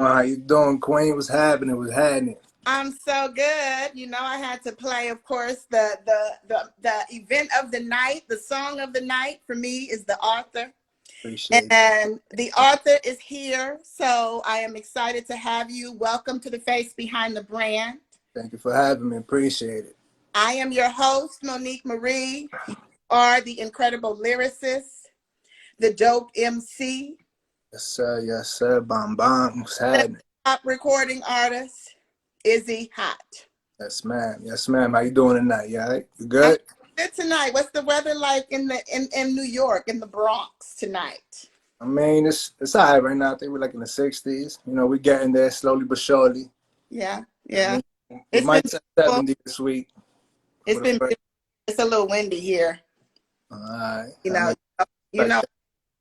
How you doing, Queen? What's happening? What's happening? I'm so good. You know, I had to play, of course, the event of the night, the song of the night for me is the author. Appreciate you. And the author is here. So I am excited to have you. Welcome to the face behind the brand. Thank you for having me. Appreciate it. I am your host, Monique Marie. You are the incredible lyricist, the dope MC, Yes, sir. Yes, sir. Bomb bomb. What's the happening? top recording artist, IZZY HoTT. Yes, ma'am. Yes, ma'am. How you doing tonight? You all right? You I'm good? good tonight. What's the weather like in New York, in the Bronx tonight? I mean, it's all right right now. I think we're like in the 60s. You know, we're getting there slowly but surely. Yeah, I yeah. mean, it It's been might say beautiful. 70 this week It's for the been first. beautiful. It's a little windy here, All right. you I know know, you you like know,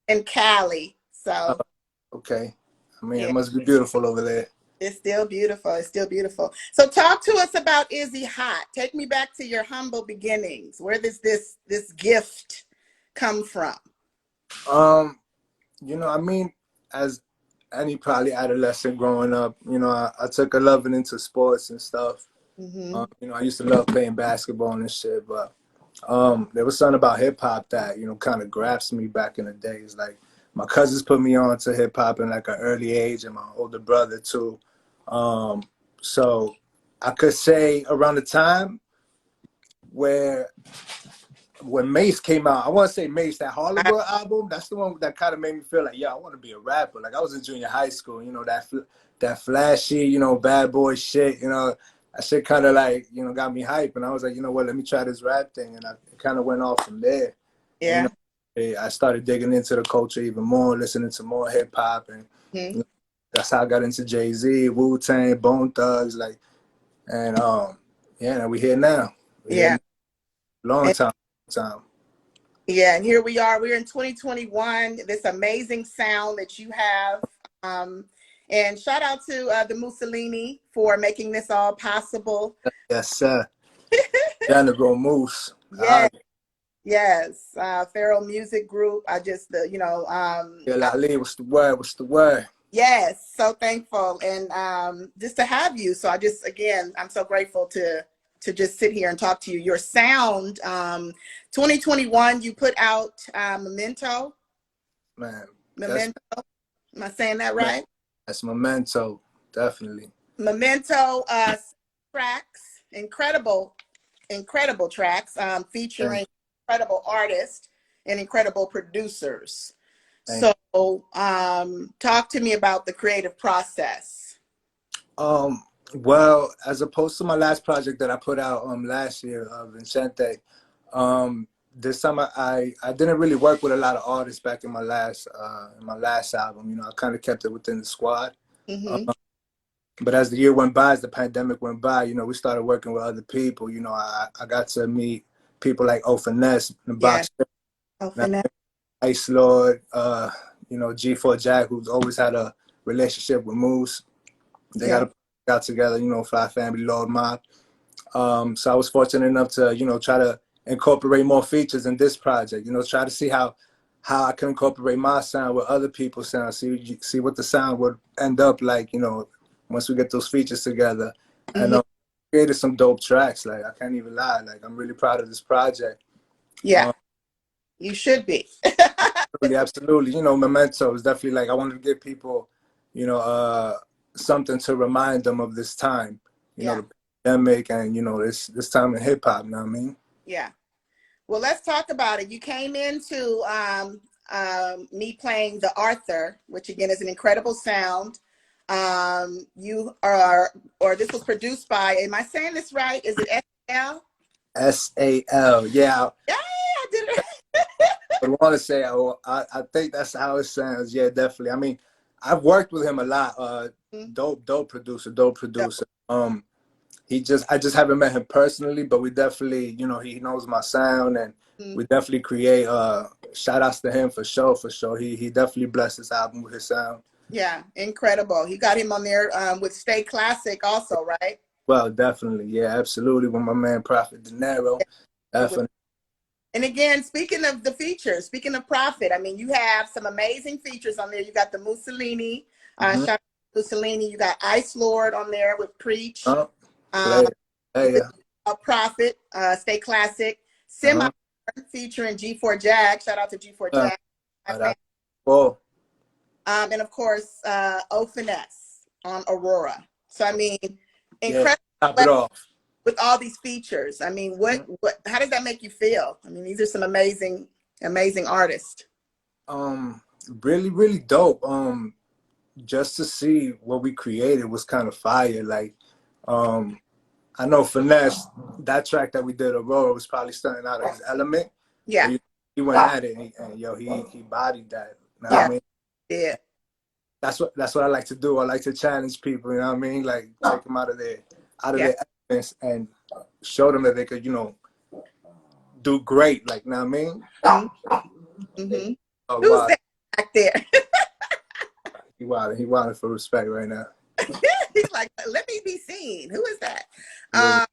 in Cali. that. So Okay. I mean, it yeah, must be beautiful over there. it's still beautiful. It's still beautiful. So talk to us about IZZY HoTT. Take me back to your humble beginnings. Where does this gift come from? Um, I mean, as any probably adolescent growing up, I took a loving into sports and stuff. Mm-hmm. I used to love playing basketball and shit, but there was something about hip hop that, kind of grabs me back in the days. Like my cousins put me on to hip hop in like an early age, and my older brother too. Um, so I could say around the time where when Mace came out, I want to say Mace, that Harlem World album, that's the one that kind of made me feel like, yeah, I want to be a rapper. Like I was in junior high school, that flashy, bad boy shit, that shit kind of like, got me hype. And I was like, you know what, let me try this rap thing. And it kind of went off from there. And, Yeah. I started digging into the culture even more, listening to more hip hop. And Mm-hmm. that's how I got into Jay-Z, Wu-Tang, Bone Thugs, and yeah, we here now. We here Yeah. now. Long time. Yeah, and here we are. We're in 2021. This amazing sound that you have. Um, and shout out to the Mussolini for making this all possible. Yes, sir. General Moose. Yes, yes. Feral Music Group. I just, Ali, what's the word? What's the word? yes, so thankful. And just to have you. So again, I'm so grateful to just sit here and talk to you. Your sound, 2021, you put out Memento. Man, that's Memento. Am I saying that man, right? that's memento, definitely. Memento tracks, incredible tracks, Thank featuring incredible artists and incredible producers. thank So, talk to me about the creative process. you. Well, as opposed to my last project that I put out last year, Vincente, this time I didn't really work with a lot of artists back in my last album. I kind of kept it within the squad. Mm-hmm. But as the year went by, as the pandemic went by, we started working with other people. I got to meet people like O Finesse, the Yeah. box, Oh, finesse. Ice Lord, G4 Jack, who's always had a relationship with Moose. They Yeah. got together, Fly Family, Lord Mob. So I was fortunate enough to, try to incorporate more features in this project. Try to see how I can incorporate my sound with other people's sound. See what the sound would end up like. Once we get those features together, and Mm-hmm. created some dope tracks. Like I can't even lie. Like I'm really proud of this project. Yeah, you should be. Absolutely, absolutely. Memento is definitely like I wanted to give people, you know, uh, something to remind them of this time. Yeah. The pandemic and this time in hip hop. You know what I mean? Yeah. Well, let's talk about it. You came into me playing the Arthur, which again is an incredible sound. You are, or this was produced by, am I saying this right? Is it SL? SAL. Yeah, Yeah, I did it. I want to say I think that's how it sounds. Yeah, definitely. I mean, I've worked with him a lot. Dope producer, dope producer. I just haven't met him personally, but we definitely, he knows my sound and Mhm. we definitely create shout outs to him for sure, for sure. He definitely blessed this album with his sound. Yeah, incredible. You got him on there with Stay Classic also, right? Well, definitely, yeah, absolutely. With my man Prophet De Niro, With, definitely. and again, speaking of the features, speaking of Prophet, I mean, you have some amazing features on there. You got the Mussolini, Hmm. shout out Mussolini. You got Ice Lord on there with Preach. Play it. Hey, The yeah. Prophet, Stay Classic. Semi Uh-huh. featuring G4 Jag. Shout out to G4 Jag. My fan. That's cool. And of course, O Finesse on Aurora. So I mean, Yeah, incredible top it off. with all these features. I mean, how does that make you feel? I mean, these are some amazing, amazing artists. Really, really dope. Just to see what we created was kind of fire. Like, I know Finesse, that track that we did, Aurora, was probably starting out of his element. Yeah. But he went at it, and yo, he bodied that. You know what Yeah. I mean? Yeah. That's what I like to do. I like to challenge people. You know what I mean? Like take them out of their Yeah. elements and show them that they could, you know, do great. Like, you know what I mean? Mm-hmm. Oh Who's wow, that back there? he wanted for respect right now. He's like, let me be seen. Who is that? Yeah.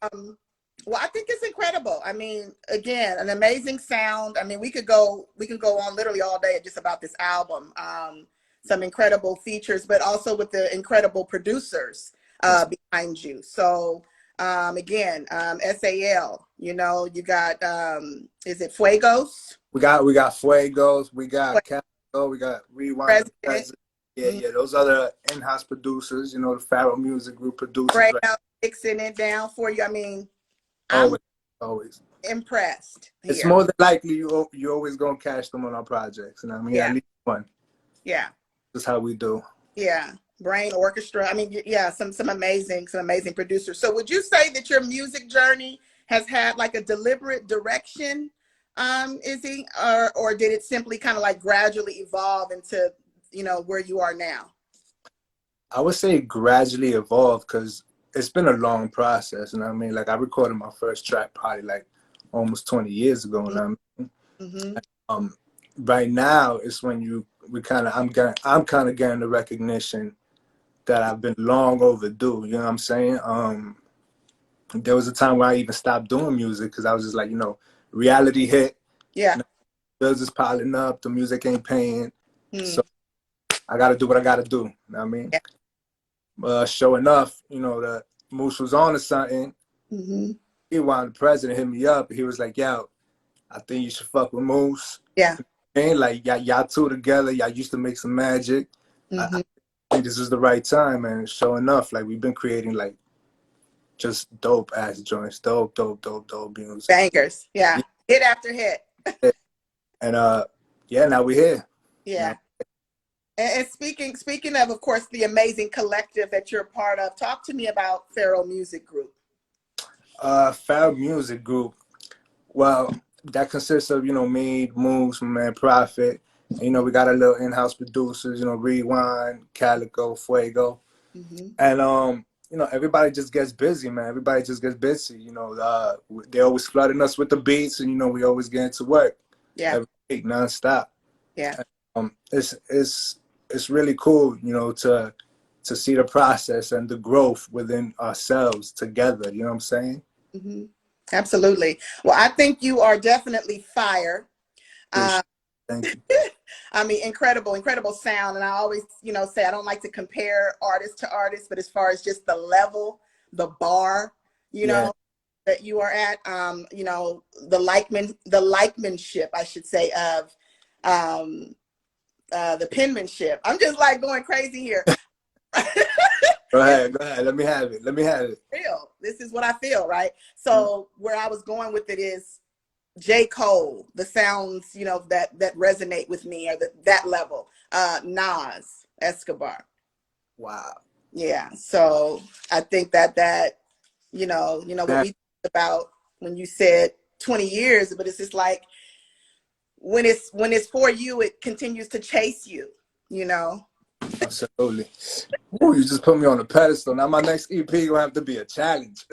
Well, I think it's incredible. I mean, again, an amazing sound. I mean, we could go on literally all day just about this album. Some incredible features, but also with the incredible producers behind you. So again, SAL, you know, you got is it Fuegos? We got Fuegos, we got Calico, we got Rewind the President. President. Yeah, those other in-house producers, you know, the Pharaoh Music Group producers. Right Right? now, fixing it down for you. I mean, I'm Always. impressed It's here. more than likely you always gonna catch them on our projects. You know what I mean? Yeah. At least one. Yeah. That's how we do. Yeah. Brain Orchestra. I mean, yeah, some amazing producers. So would you say that your music journey has had like a deliberate direction, Izzy, or did it simply kind of like gradually evolve into, you know, where you are now? I would say gradually evolved because it's been a long process. You know what I mean? Like I recorded my first track probably like almost 20 years ago. You know what I mean? Mm-hmm. Right now it's when I'm kind of getting the recognition that I've been long overdue. You know what I'm saying? There was a time where I even stopped doing music because I was just like, you know, reality hit. Yeah. You know, bills is piling up. The music ain't paying. Mm. So I got to do what I got to do. You know what I mean? Yeah. Sure enough, you know, the Moose was on to something. Mm-hmm. He wanted the president hit me up. He was like, yo, I think you should fuck with Moose. Yeah. And like, y'all two together, y'all used to make some magic. Mm-hmm. I think this is the right time. And sure enough, like, we've been creating, like, just dope-ass joints. Dope music. Bangers. Yeah. Hit after hit. And, yeah, now we're here. Yeah. And speaking of course, the amazing collective that you're a part of, talk to me about Pharaoh Music Group. Pharaoh Music Group. Well, that consists of, you know, me, Moose, my man Prophet. And, you know, we got our little in-house producers, you know, Rewind, Calico, Fuego. Mm-hmm. And, you know, everybody just gets busy, man. Everybody just gets busy. You know, they always flooding us with the beats, and, you know, we always get into work. Yeah. Every week, nonstop. Yeah. It's really cool, you know, to see the process and the growth within ourselves together. You know what I'm saying? Mm-hmm. Absolutely. Well, I think you are definitely fire. Thank you. I mean, incredible sound. And I always, you know, say I don't like to compare artist to artist, but as far as just the level, the bar, you know, that you are at, you know, the likemanship, I should say, of the penmanship. I'm just like going crazy here. Go ahead. Let me have it. Real. This is what I feel, right? So where I was going with it is J. Cole, the sounds, you know, that resonate with me, or that level. Nas, Escobar. Wow. Yeah. So I think that you know what we talked about when you said 20 years, but it's just like when it's for you, it continues to chase you, you know. Absolutely. Ooh, you just put me on a pedestal. Now my next EP gonna have to be a challenge.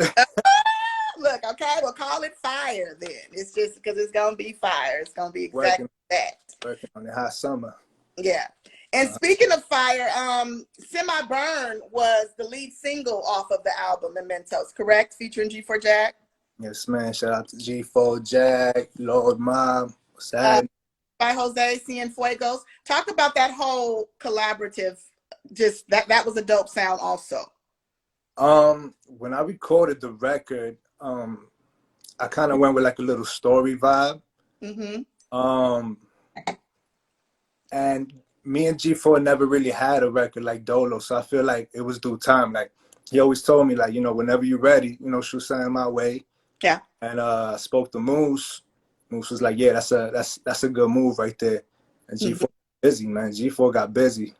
Look, okay, we'll call it fire then. It's just because it's gonna be fire. It's gonna be exactly Working on the hot summer. Yeah. And speaking of fire, Semi Burn was the lead single off of the album Mementos, correct? Featuring G4 Jag. Yes, man. Shout out to G4 Jag, Lord Mom. What's happening? By Jose Cienfuegos. Talk about that whole collaborative just that was a dope sound also. When I recorded the record, I kind of went with like a little story vibe. Mm-hmm. Um, and me and G4 never really had a record like Dolo, so I feel like it was due time. Like he always told me, like, you know, whenever you're ready, you know, shoot something my way. Yeah. And spoke to Moose. Moose was like, yeah, that's a good move right there. And Mm-hmm. G4 busy, man. G4 got busy.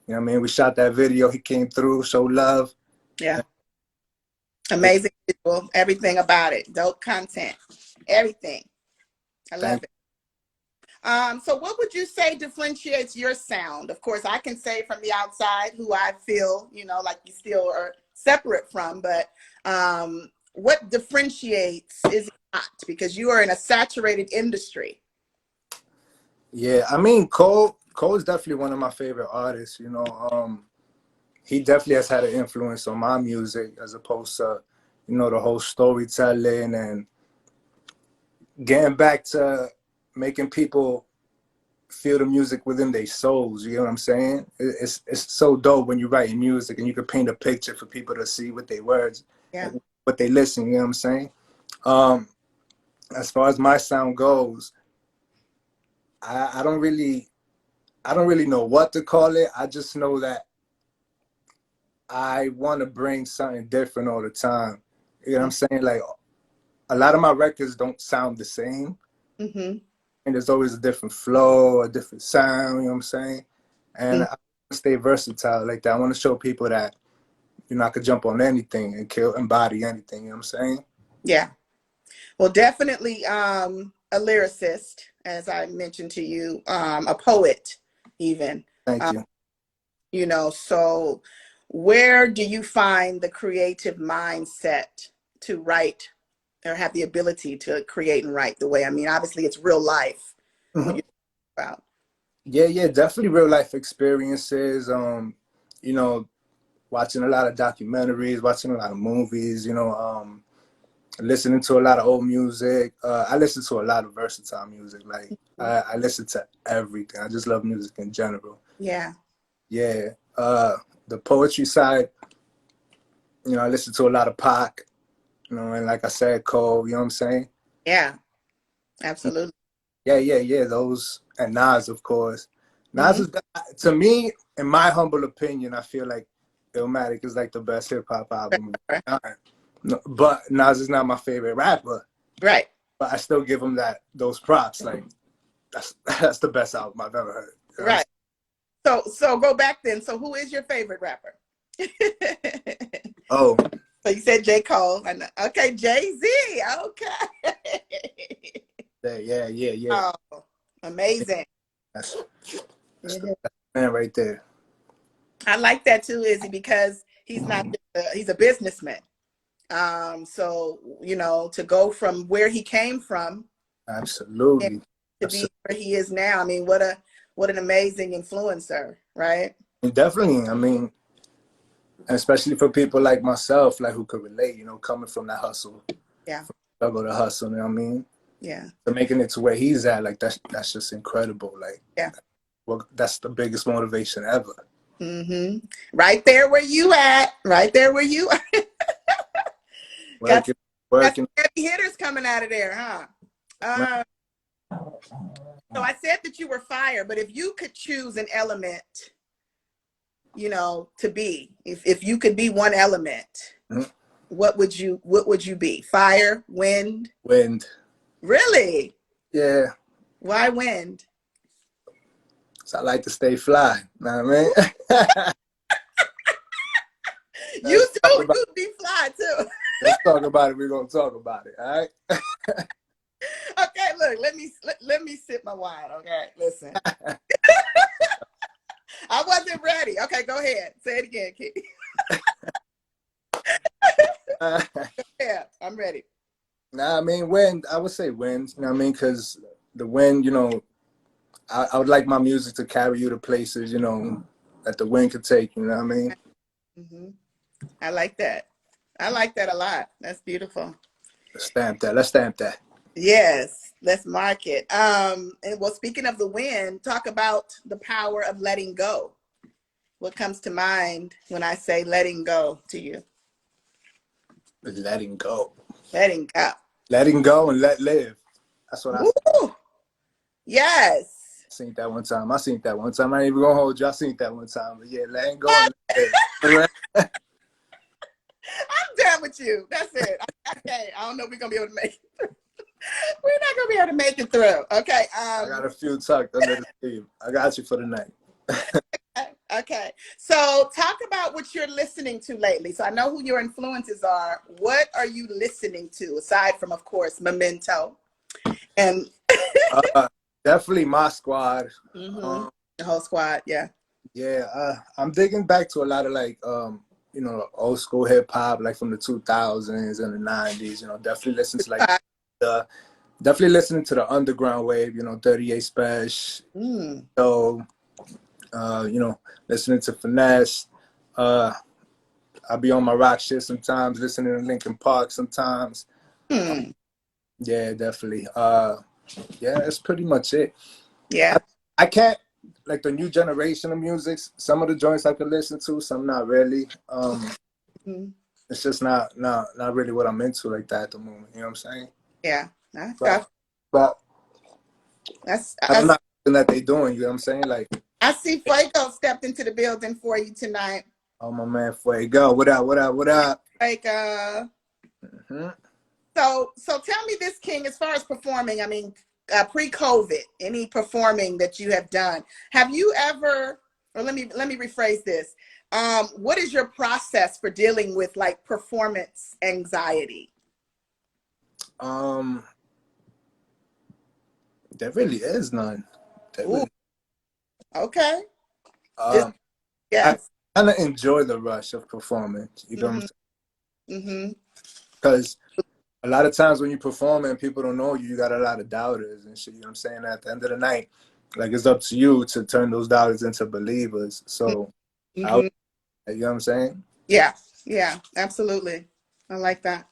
You know what I mean? We shot that video. He came through, showed love. Yeah. Amazing visual, everything about it. Dope content. Everything. I love Thank it. So what would you say differentiates your sound? Of course, I can say from the outside who I feel, you know, like you still are separate from, but what differentiates IZZY HoTT? Because you are in a saturated industry. Yeah, I mean, Cole is definitely one of my favorite artists. You know, he definitely has had an influence on my music as opposed to, you know, the whole storytelling and getting back to making people feel the music within their souls. You know what I'm saying? It's so dope when you're writing music and you can paint a picture for people to see with their words, Yeah. what they listen. You know what I'm saying? Um, as far as my sound goes, I don't really know what to call it. I just know that I want to bring something different all the time. You know what I'm saying? Like a lot of my records don't sound the same, Mm-hmm. and there's always a different flow, a different sound. You know what I'm saying? And Mm-hmm. I want to stay versatile like that. I want to show people that, you know, I could jump on anything and kill, embody anything. You know what I'm saying? Yeah. Well, definitely a lyricist, as I mentioned to you, a poet even. Thank Uh, you. you know, so where do you find the creative mindset to write or have the ability to create and write the way? I mean, obviously it's real life what Mhm. you're about. Yeah, yeah, definitely real life experiences. You know, watching a lot of documentaries, watching a lot of movies. You know, listening to a lot of old music. I listen to a lot of versatile music. Like I listen to everything. I just love music in general. Yeah. Yeah. The poetry side, you know, I listen to a lot of Pac, you know, and like I said, Cole, you know what I'm saying? Yeah. Absolutely. Yeah, yeah, yeah. Those and Nas, of course. Nas Mm-hmm. is, to me, in my humble opinion, I feel like Illmatic is like the best hip hop album. No, but Nas is not my favorite rapper. Right. But I still give him those props. Like that's the best album I've ever heard. You know what Right. So go back then. So who is your favorite rapper? I'm saying? So you said J. Cole. I know. Okay, Jay-Z. Okay. Yeah, yeah, yeah, yeah. Oh, amazing. That's that's the Mhm. best man right there. I like that too, Izzy, because he's a businessman. So you know, to go from where he came from and Absolutely. to be Absolutely. where he is now. I mean, what an amazing influencer, right? Definitely. I mean, especially for people like myself, like who could relate, you know, coming from that hustle, Yeah, struggle to hustle, you know what I mean? yeah, To making it to where he's at, like that's just incredible. Like, yeah. well, that's the biggest motivation ever. Mm-hmm. Right there where you at. Right there where you got Working, got working. some heavy hitters coming out of there, huh? Man. Uh, so I said that you were fire, but if you could choose an element, you know, to be, if you could be one element, Mhm. what would you be? Fire, wind? Wind. Really? Yeah. Why wind? So I like to stay fly. Know what I mean? You Let's talk do, about you be fly too. let's talk about it. We're gonna talk about it. All right. Okay, look, let me sip my wine. Okay, listen. I wasn't ready. Okay, go ahead. Say it again, Kid. Yeah, I'm ready. Nah, I mean wind. I would say wind. You know what I mean? Because the wind, you know, I would like my music to carry you to places, you know, that the wind could take. You know what I mean? Hmm. I like that. I like that a lot. That's beautiful. Let's stamp that. Let's stamp that. Yes, let's mark it. And well, speaking of the wind, talk about the power of letting go. what comes to mind when I say letting go to you? Letting go. Letting go. Letting go and let live. That's what I Woo! Yes. seen that one time. I seen that one time. I ain't even gonna hold you. I seen that one time. But yeah, letting go and let live. I'm done with you. That's it. Okay. I don't know if we're gonna be able to make it. We're not gonna be able to make it through. Okay. I got a few tucked under the sleeve. I got you for the night. Okay. So talk about what you're listening to lately. So I know who your influences are. What are you listening to aside from, of course, Memento and Definitely my squad. the whole squad? Yeah. Yeah, I'm digging back to a lot of like you know, old school hip hop, like from the 2000s and the 90s. You know, definitely listen to like the definitely listening to the underground wave. You know, 38 Special. So you know, listening to Finesse. I'll be on my rock shit sometimes, listening to Linkin Park sometimes. Yeah, definitely. Yeah, that's pretty much it. Yeah. I can't like the new generation of music. Some of the joints I could listen to, some not really. It's just not really what I'm into like that at the moment. You know what I'm saying? Yeah. But That's I'm not something that they doing. You know what I'm saying? Like I see Fuego stepped into the building for you tonight. oh my man, Fuego. What up? What up? What up? Like So tell me this, King, as far as performing, I mean, pre-COVID, any performing that you have done, have you ever, or let me rephrase this. What is your process for dealing with like performance anxiety? There really is none. There Ooh, really, okay. Just um, I yes. kind of enjoy the rush of performance. You know what I'm saying? Because a lot of times when you perform and people don't know you, you got a lot of doubters and shit. You know what I'm saying? At the end of the night, like it's up to you to turn those doubters into believers. So, you know what I'm saying? Yeah, yeah, absolutely. I like that.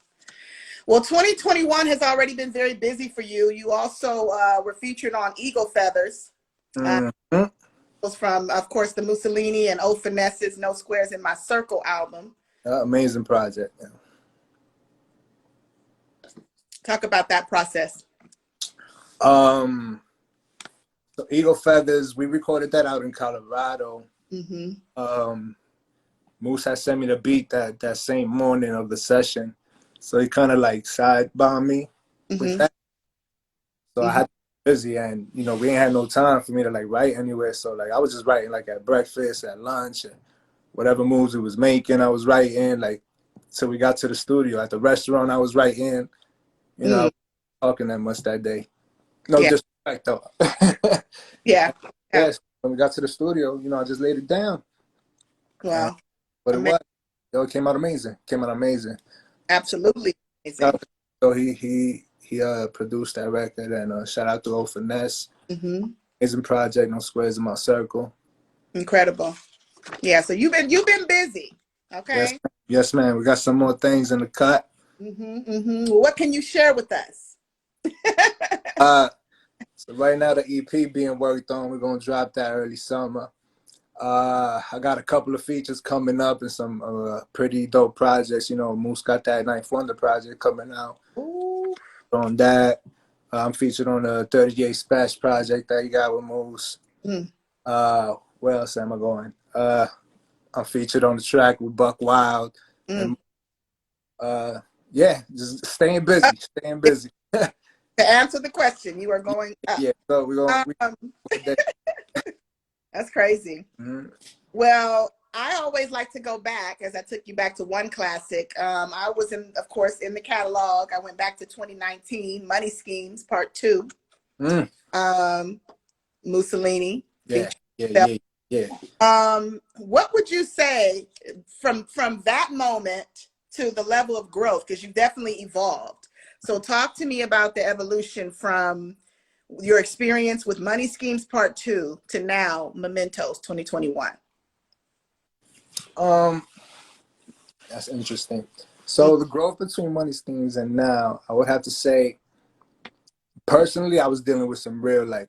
Well, 2021 has already been very busy for you. You also were featured on Eagle Feathers. Was from, of course, the Mussolini and O Finesse's No Squares in My Circle album. Amazing project. Yeah. Talk about that process. So Eagle Feathers, we recorded that out in Colorado. Moose had sent me the beat that same morning of the session. So he kind of like side bombed me with that. So I had to be busy and, you know, we ain't had no time for me to like write anywhere. So like I was just writing like at breakfast, at lunch, and whatever moves it was making, I was writing like till we got to the studio. At the restaurant, I was writing. You know, I was talking that much that day. No disrespect though. Yeah. Yes, when we got to the studio, you know, I just laid it down. Well, But it was, yo, it came out amazing. Came out amazing. Absolutely amazing. So he produced that record and shout out to Old Finesse. Amazing project, No Squares in My Circle. Incredible. Yeah, so you've been busy. Okay. Yes, man. We got some more things in the cut. What can you share with us? So right now the EP being worked on. We're gonna drop that early summer. I got a couple of features coming up and some pretty dope projects. You know, Moose got that Ninth Wonder project coming out. Ooh. On that, I'm featured on the 38 Special project that you got with Moose. Where else am I going? I'm featured on the track with Buck Wild. And yeah, just staying busy, staying busy. To answer the question, you are going up. Yeah, so we're going. That's crazy. Well, I always like to go back, as I took you back to one classic. I was of course, in the catalog. I went back to 2019, Money Schemes Part 2. Mussolini. Yeah. What would you say from that moment to the level of growth? Because you've definitely evolved. So talk to me about the evolution from your experience with Money Schemes Part 2 to now Mementos 2021. That's interesting. So the growth between Money Schemes and now, I would have to say, personally, I was dealing with some real like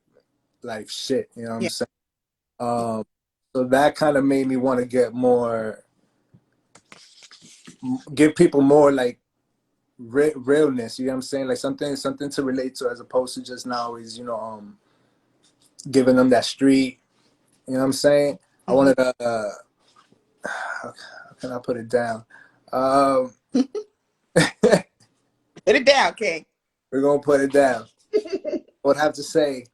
life shit. You know what I'm saying? So that kind of made me want to give people more like realness. You know what I'm saying? Like something to relate to, as opposed to just now always, giving them that street. You know what I'm saying? I Mhm. wanted to. How can I put it down? Um, Put it down, King. we're gonna put it down. I would have to say,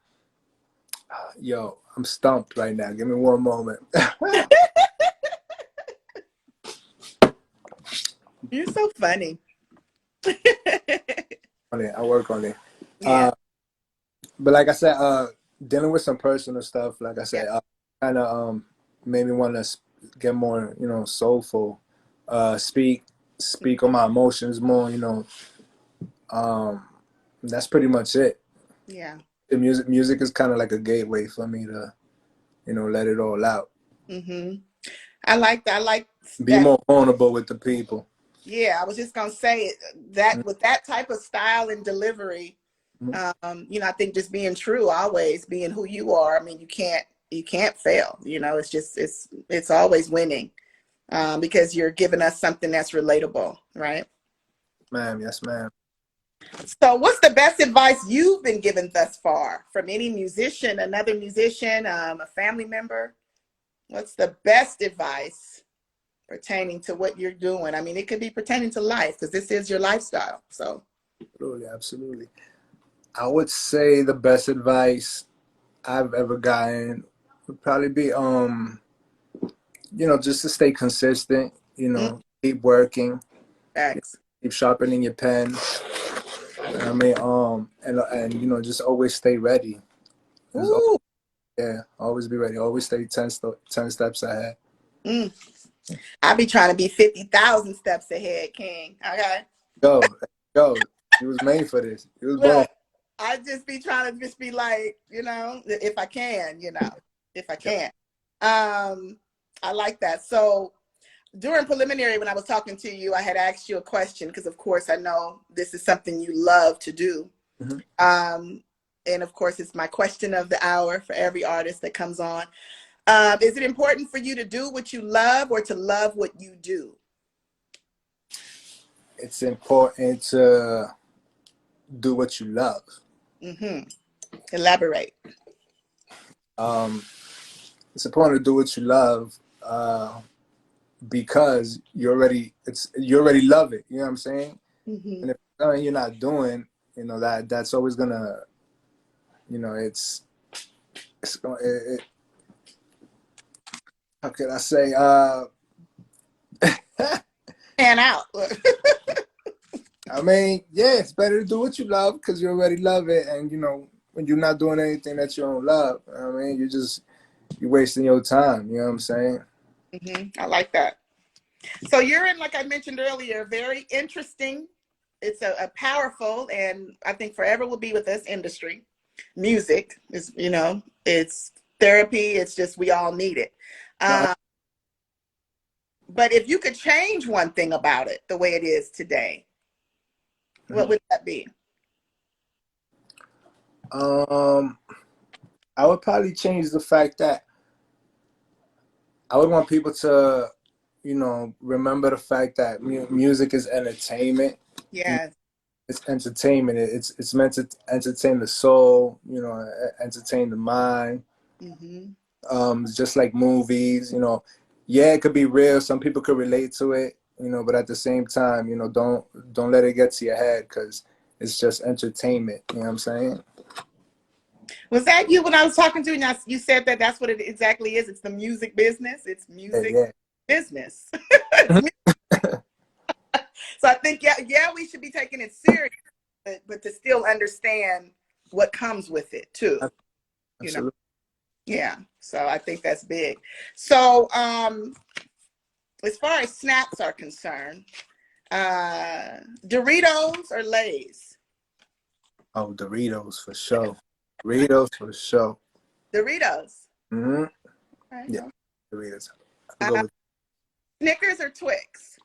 yo, I'm stumped right now. Give me one moment. You're so funny. I work on it. Yeah, Uh, but like I said, dealing with some personal stuff, like I yeah. said, kind of made me want to get more, soulful. Speak on my emotions more. Um, that's pretty much it. Yeah. The music is kind of like a gateway for me to, let it all out. Hmm. I like that. I like Be that. more vulnerable with the people. Yeah, I was just gonna say it, that with that type of style and delivery, Mhm. I think just being true, always being who you are. I mean, you can't fail. It's always winning, because you're giving us something that's relatable, right? Ma'am, yes, ma'am. So, what's the best advice you've been given thus far from any musician, another musician, a family member? What's the best advice pertaining to what you're doing? I mean, it could be pertaining to life because this is your lifestyle. So, Absolutely, absolutely. I would say the best advice I've ever gotten would probably be, just to stay consistent, keep working, facts. keep sharpening your pen. I mean, and just always stay ready. Just, Ooh, yeah, always be ready. Always stay 10 steps ahead. mm. I be trying to be 50,000 steps ahead, King. Okay. Go, go. He was made for this. He was born. Look, I just be trying to just be like, if I can, if I can. Um, I like that. So, during preliminary, when I was talking to you, I had asked you a question because, of course, I know this is something you love to do. Mm-hmm. Um, and of course, it's my question of the hour for every artist that comes on. Is it important for you to do what you love or to love what you do? It's important to do what you love. Hmm. Elaborate. Um, it's important to do what you love because you already love it. You know what I'm saying? Hmm. And if it's something you're not doing, that's always gonna, it's going. How can I say? Pan out. I mean, yeah, it's better to do what you love because you already love it, and when you're not doing anything that you don't love, I mean, you're wasting your time. You know what I'm saying? I like that. So you're in, like I mentioned earlier, very interesting. It's a powerful, and I think forever will be with this industry. Music is, it's therapy. It's just we all need it. No, Um, but if you could change one thing about it, the way it is today, what would that be? um, I would probably change the fact that I would want people to, remember the fact that music is entertainment. Yes. It's entertainment. It's meant to entertain the soul. Entertain the mind. Hmm. Just like movies. Yeah, it could be real. Some people could relate to it. But at the same time, don't let it get to your head because it's just entertainment. You know what I'm saying? Was that you when I was talking to you? Now you said that that's what it exactly is. It's the music business. It's music Yeah, business. So I think, yeah, we should be taking it serious, but to still understand what comes with it too. yeah. You know, Absolutely. yeah. So I think that's big. So as far as snacks are concerned, Doritos or Lay's? Oh, Doritos for sure. Doritos for sure. Doritos. Hmm. Okay. Yeah, Doritos. I'll go Uh, with. Snickers or Twix?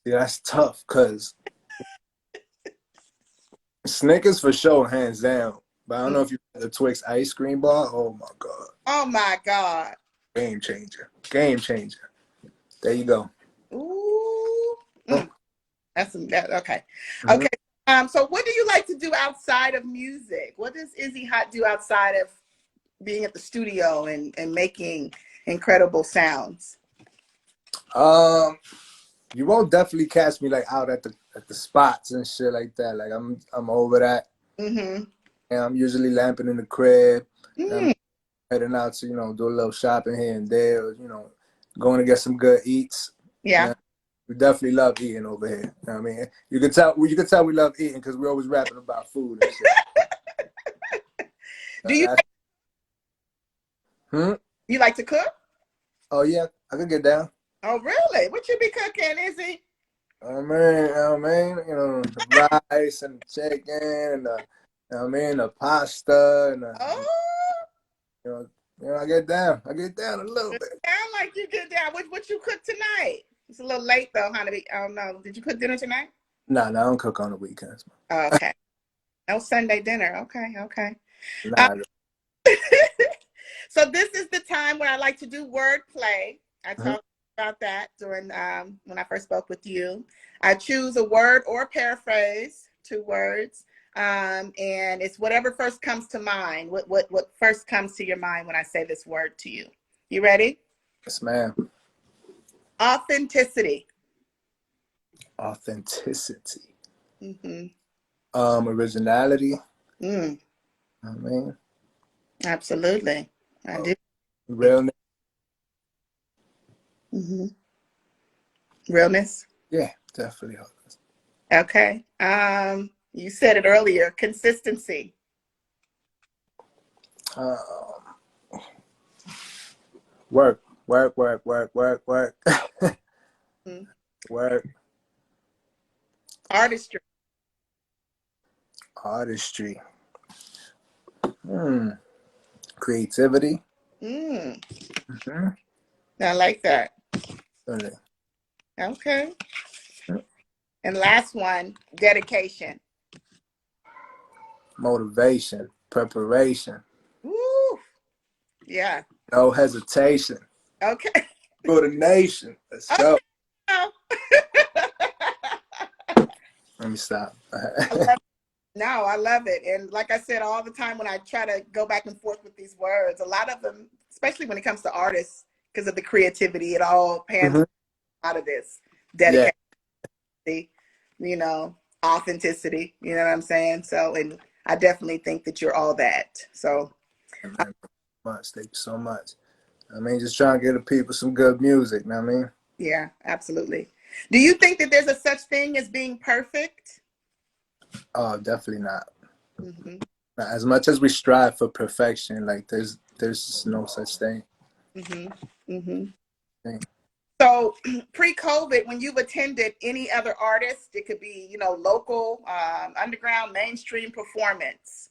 Yeah, that's tough because Snickers for sure, hands down. But I don't know if you had the Twix ice cream bar. Oh my god, Oh my God. game changer, game changer. There you go. Ooh. Oh, Mm, that okay. mhm. Okay. So what do you like to do outside of music? What does Izzy Hot do outside of being at the studio and making incredible sounds? Um, you won't definitely catch me like out at the spots and shit like that. Like I'm over that, Mm-hmm. and I'm usually lamping in the crib. And I'm Mm, heading out to do a little shopping here and there. Or, going to get some good eats. yeah. Yeah, we definitely love eating over here. You know what I mean, you can tell we love eating because we're always rapping about food and shit. Do you That's, hmm? you like to cook? Oh yeah, I could get down. Oh really? What you be cooking, Izzy? Rice and chicken and the pasta and Oh, you know, I get down. I get down a little it bit. sound like you get down. What you cook tonight? It's a little late though, honey. I don't know. Did you cook dinner tonight? Nah, I don't cook on the weekends. Oh, okay. No Sunday dinner. Okay, okay. Uh, Nah. so this is the time when I like to do wordplay. I Mhm. talked about that during when I first spoke with you. I choose a word or paraphrase, 2 words, and it's whatever first comes to mind. What first comes to your mind when I say this word to you? You ready? Yes, ma'am. Authenticity. Authenticity. Mm-hmm. Originality. Mm, I mean, absolutely, I uh, do. realness. Mm-hmm. Realness. Yeah, definitely. Okay. You said it earlier. Consistency. Um, work, work, work, work, work, work, Mm. work. Artistry. Artistry. Hmm. Creativity. Mm, Mm-hmm. I like that. Really. Okay. And last one, dedication. Motivation. Preparation. Woo. Yeah. No hesitation. Okay. For the nation. Let's go. Okay. I Let me stop. love No, I love it. And like I said, all the time when I try to go back and forth with these words, a lot of them, especially when it comes to artists, because of the creativity, it all pans Mhm. out of this Yeah. dedication, you know, authenticity. You know what I'm saying? So, and I definitely think that you're all that. So, Man, much. Thank you so much. I mean, just trying to get the people some good music. You know what I mean? yeah, absolutely. Do you think that there's a such thing as being perfect? Oh, definitely not. Mm-hmm. Not as much as we strive for perfection, like there's no such thing. Mm-hmm. Mm-hmm. Thing. So pre-COVID, when you've attended any other artist, it could be, local, underground, mainstream performance.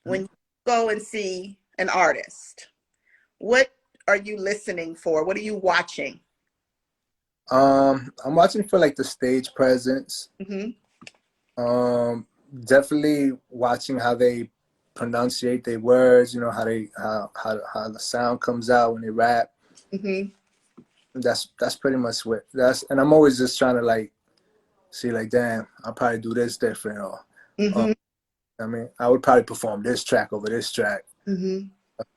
When you go and see an artist, what are you listening for? What are you watching? I'm watching for like the stage presence. Mm-hmm. Um, Definitely watching how they pronunciate their words. You know how the sound comes out when they rap. Mm-hmm. That's pretty much what that's. And I'm always just trying to like see like, damn, I'll probably do this different, or Mm-hmm. I mean, I would probably perform this track over this track, Mm-hmm.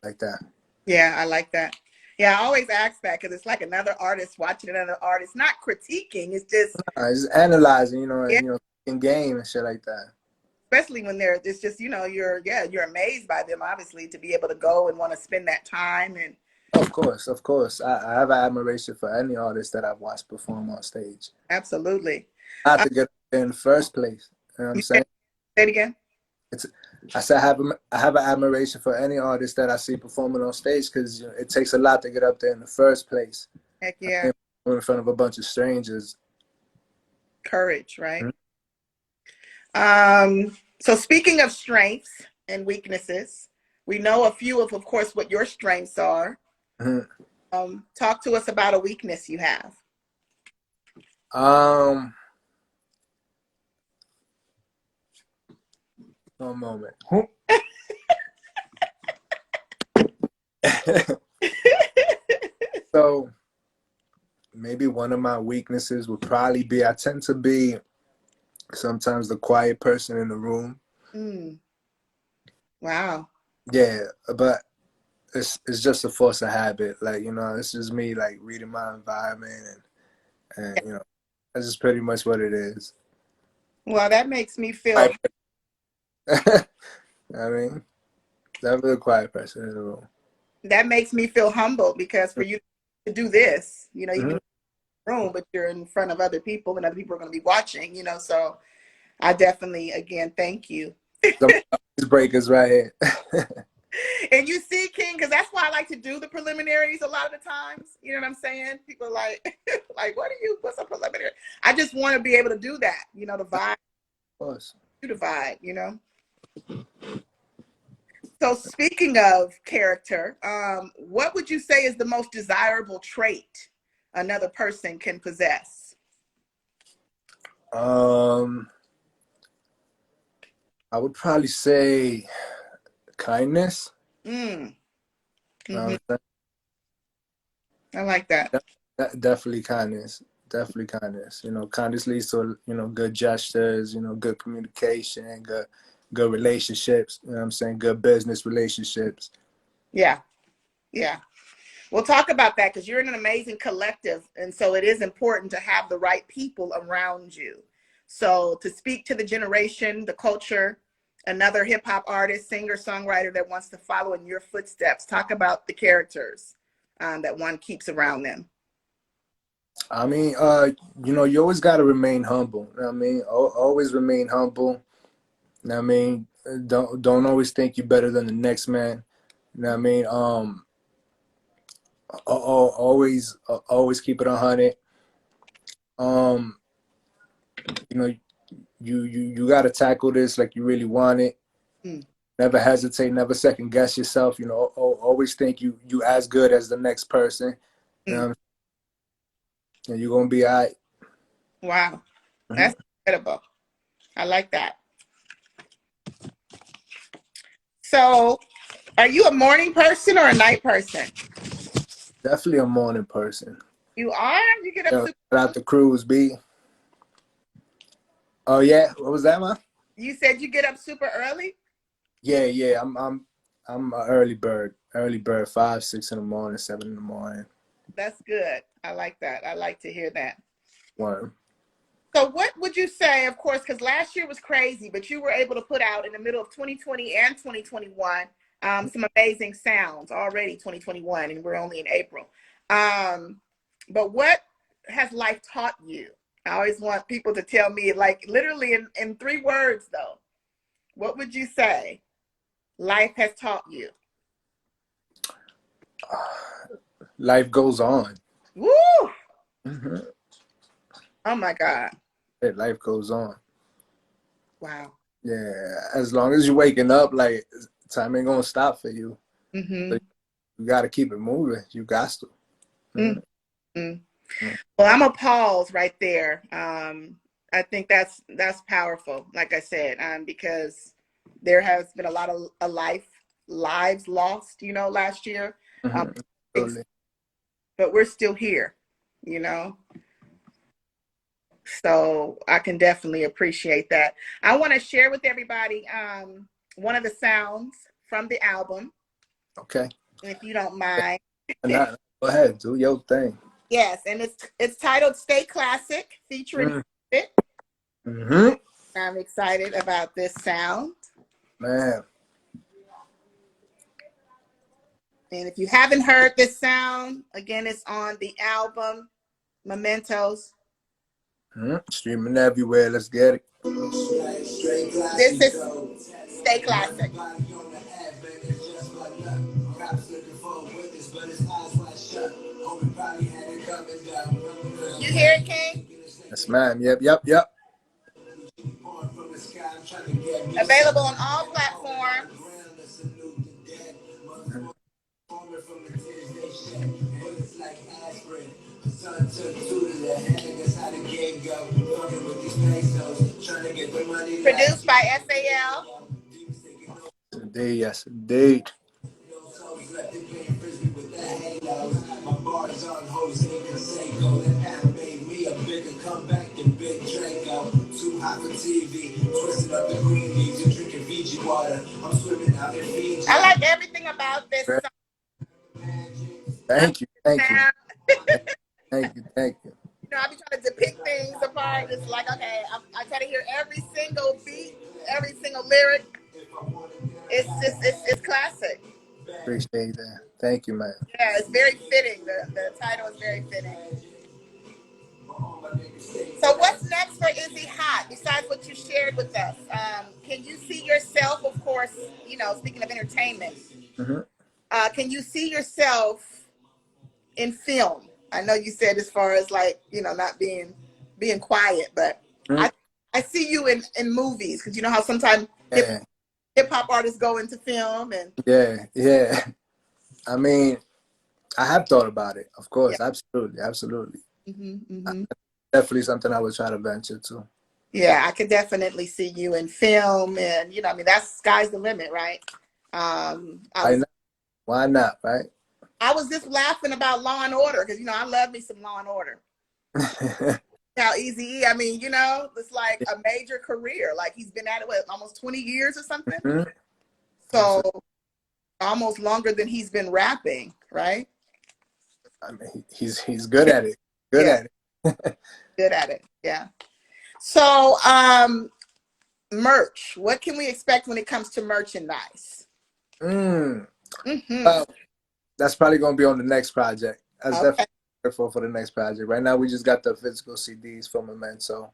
like that. Yeah, I like that. Yeah, I always ask that because it's like another artist watching another artist, not critiquing. It's just, Just analyzing, yeah, in game and shit like that. especially when it's just, you're amazed by them, obviously, to be able to go and want to spend that time. And Of course, of course. I have an admiration for any artist that I've watched perform on stage. absolutely. Not Uh, to get there in the first place. You know what I'm you say saying? it again? It's I said I have an admiration for any artist that I see performing on stage because it takes a lot to get up there in the first place. Heck I yeah. mean, in front of a bunch of strangers. Courage, right? So speaking of strengths and weaknesses, we know a few of course, what your strengths are. Mm-hmm. Talk to us about a weakness you have. Um, One moment. So maybe one of my weaknesses would probably be I tend to be sometimes the quiet person in the room. Mm, wow. Yeah, but it's just a force of habit. Like, it's just me like reading my environment and that's just pretty much what it is. Well, that makes me feel Quiet I mean, definitely a quiet person in the room. humble because for you to do this, you can Hmm. be in the room, but you're in front of other people and other people are going to be watching, so I definitely, again, thank you. Some breakers right here. And you see, King, because that's why I like to do the preliminaries a lot of the times. You know what I'm saying? People are like, like, what's a preliminary? I just want to be able to do that, the vibe, Of course. to the vibe. So speaking of character, what would you say is the most desirable trait another person can possess? Um, I would probably say kindness. Mm, hmm. Um, I like that. definitely kindness. Definitely kindness. Kindness leads to good gestures. Good communication, good relationships. You know what I'm saying? Good business relationships. Yeah, yeah. We'll talk about that because you're in an amazing collective. And so it is important to have the right people around you. So to speak to the generation, the culture, another hip hop artist, singer, songwriter that wants to follow in your footsteps, talk about the characters that one keeps around them. I mean, you always got to remain humble. You know what I mean, always remain humble. You know what I mean, don't always think you're better than the next man. You know what I mean? Always keep it 100. Um, you know, you got to tackle this like you really want it. Mm, Never hesitate. Never second guess yourself. Always think you as good as the next person. You mm. know, and you're gonna be all right. Wow, Mhm. that's incredible. I like that. So, are you a morning person or a night person? Definitely a morning person. You are. You get up Shout super. out the cruise, B. Oh yeah, what was that, man? You said you get up super early. Yeah, yeah. I'm an early bird. Early bird. 5, 6 in the morning, 7 in the morning. That's good. I like that. I like to hear that. One. So, what would you say, of course, because last year was crazy, but you were able to put out in the middle of 2020 and 2021 some amazing sounds already, 2021, and we're only in April. Um, but what has life taught you? I always want people to tell me, like, literally in 3 words, though. What would you say life has taught you? Life goes on. Woo! Hmm. Oh my God. Yeah, life goes on. Wow. Yeah, as long as you're waking up, like time ain't gonna stop for you. So Mm-hmm. you got to keep it moving. You got to. Mm-hmm. Well, I'm a pause right there. I think that's powerful. Like I said, because there has been a lot of lives lost, last year. Um, Mm-hmm. things, Absolutely. but we're still here, you know. So I can definitely appreciate that. I want to share with everybody one of the sounds from the album, Okay. if you don't mind. And go ahead, do your thing. Yes, and it's titled "Stay Classic," featuring it. Mm-hmm. I'm excited about this sound. Man. And if you haven't heard this sound, again, it's on the album Mementos. Mm-hmm. Streaming everywhere. Let's get it. This is Stay Classic. You hear it, King? Yes, ma'am. Yep, yep, yep. Available on all platforms. Produced by SAL. Indeed, yes, indeed. I like everything about this song. I like Thank you, the thank you, sound. thank you, thank you. I be trying to depict things apart. It's like, okay, I try to hear every single beat, every single lyric. It's just, it's classic. Appreciate that. Thank you, man. Yeah, it's very fitting. The title is very fitting. So what's next for Izzy Hot besides what you shared with us? Can you see yourself, of course, speaking of entertainment, Hmm. can you see yourself in film? I know you said as far as like, not being quiet, but Hmm. I I see you in movies because you know how sometimes Yeah, hip hop artists go into film and yeah, yeah. I mean, I have thought about it, of yeah. course, absolutely, absolutely. Hmm. Hmm. Definitely something I would try to venture to. Yeah, I could definitely see you in film, and I mean, that's sky's the limit, right? I Why was not? Why not, right? I was just laughing about Law and Order because I love me some Law and Order. How easy, I mean, it's like a major career. Like he's been at it almost 20 years or something. Mhm. So almost longer than he's been rapping, right? I mean, he's good at it. Good Yeah, at it. good at it. Yeah. So merch. What can we expect when it comes to merchandise? Mm. Hmm. Well, that's probably gonna be on the next project. That's Okay. definitely for the next project. Right now, we just got the physical CDs from Memento.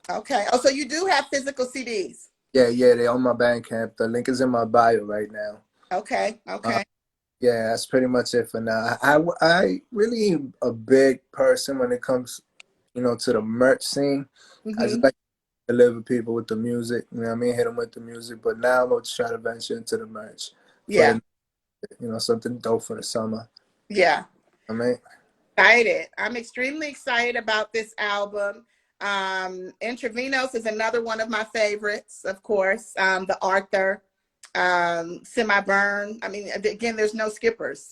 Okay. Oh, so you do have physical CDs. Yeah, yeah, they on my Bandcamp. The link is in my bio right now. Okay. Uh, Okay. yeah, that's pretty much it for now. I really a big person when it comes, to the merch scene. I just Hmm. like to deliver people with the music. You know what I mean? Hit them with the music. But now I'm gonna try to venture into the merch for Yeah. the, something dope for the summer. Yeah. I mean, Excited. I'm extremely excited about this album. Intravenous is another one of my favorites, of course. The Arthur, Semi Burn. I mean, again, there's no skippers.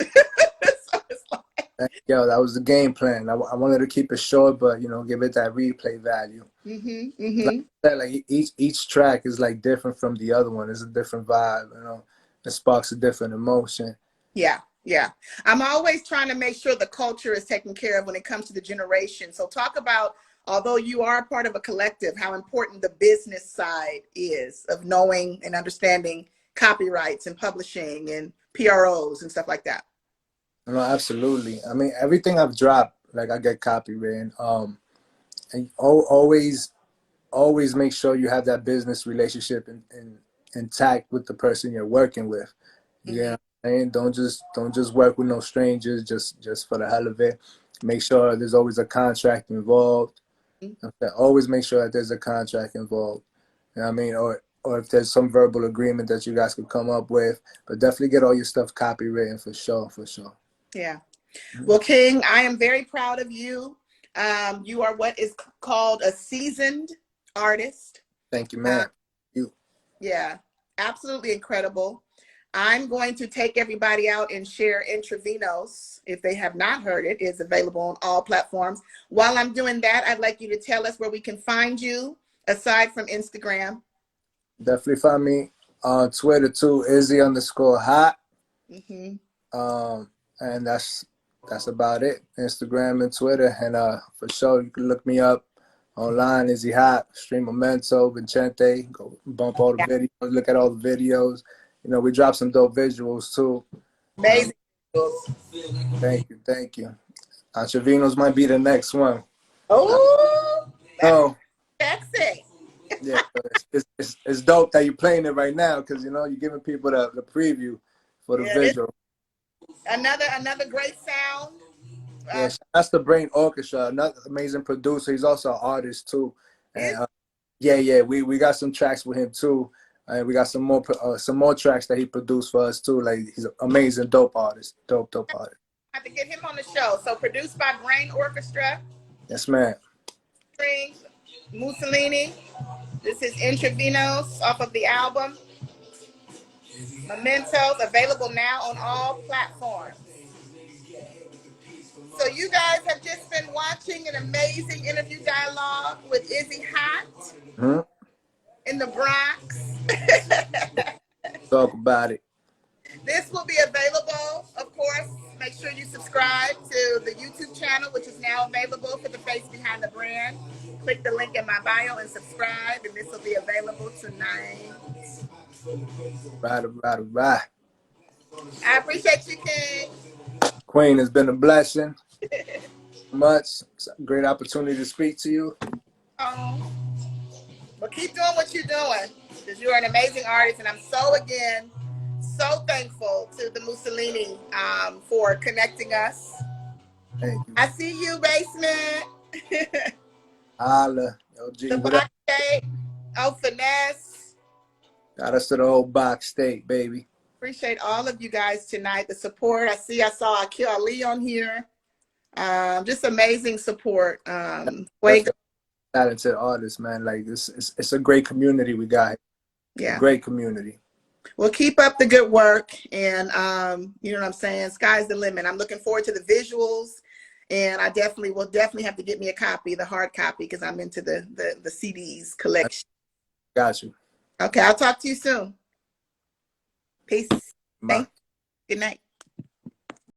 So it's like, yo, that was the game plan. I wanted to keep it short, but give it that replay value. hmm. Like Hmm. I said, like each track is like different from the other one. It's a different vibe. It sparks a different emotion. Yeah, yeah. I'm always trying to make sure the culture is taken care of when it comes to the generation. So talk about, although you are a part of a collective, how important the business side is of knowing and understanding copyrights and publishing and PROs and stuff like that. Absolutely. I mean, everything I've dropped, like I get copywritten. And always make sure you have that business relationship intact with the person you're working with. Hmm. Yeah, and don't just work with no strangers just for the hell of it. Make sure there's always a contract involved. Okay, always make sure that there's a contract involved. You know what I mean? Or if there's some verbal agreement that you guys could come up with, but definitely get all your stuff copywritten for sure, for sure. Yeah. Mhm. Well, King, I am very proud of you. You are what is called a seasoned artist. Thank you, Uh, man. You yeah, absolutely incredible. I'm going to take everybody out and share Intravenous. If they have not heard it, is available on all platforms. While I'm doing that, I'd like you to tell us where we can find you aside from Instagram. definitely find me on Twitter too, IZZY_HoTT. Hmm. And that's about it. Instagram and Twitter, and for sure you can look me up online. Izzy Hot, stream Memento, Vincente. Go bump all the Yeah, videos, look at all the videos. We drop some dope visuals too. Um, amazing. thank you, thank you. Trevino's might be the next one. I Oh, that's know. sexy. Yeah, but it's dope that you're playing it right now because you're giving people the preview for the Yeah, it's visual. another great sound. Yeah, Uh, that's the Brain Orchestra, another amazing producer. He's also an artist too, and is yeah, yeah, we got some tracks with him too, and we got some more tracks that he produced for us too. Like he's an amazing, dope artist, dope artist. have to get him on the show. So produced by Brain Orchestra, Yes, man. strings, Mussolini. This is Intravenous off of the album Mementos, available now on all platforms. So you guys have just been watching an amazing interview dialogue with Izzy Hot Hmm. in the Bronx. Talk about it. This will be available, of course. Make sure you subscribe to the YouTube channel, which is now available for the face behind the brand. Click the link in my bio and subscribe, and this will be available tonight. Right, right, right. I appreciate you, King. Queen, has been a blessing. Much. It's a great opportunity to speak to you. Oh, well, keep doing what you're doing because you're an amazing artist, and I'm so thankful to the Mussolini for connecting us. Thank you. I see you, Basement. Holla. Yo, G, The what up? box state. Oh, Finesse. Got us to the whole box state, baby. Appreciate all of you guys tonight. The support. I saw Akil Ali on here. Just amazing support. Definitely talented artists, man. Like this, it's a great community we got. A Yeah. great community. Well, keep up the good work, and you know what I'm saying. Sky's the limit. I'm looking forward to the visuals, and I will definitely have to get me a copy, the hard copy, because I'm into the CDs collection. Got you. Okay, I'll talk to you soon. Peace. Bye. Thank you. Good night.